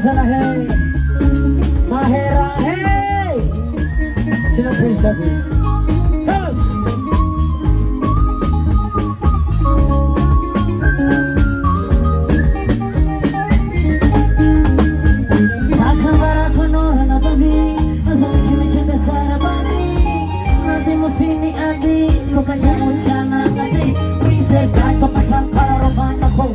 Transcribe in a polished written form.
sana hey. Mahera hey. Sino push sabi? Yes. Sakabara kuno na babi, asal kimi kita sana babi. Nanti mufini adi, kau kajamu sana babi. We say kato macam karavan aku.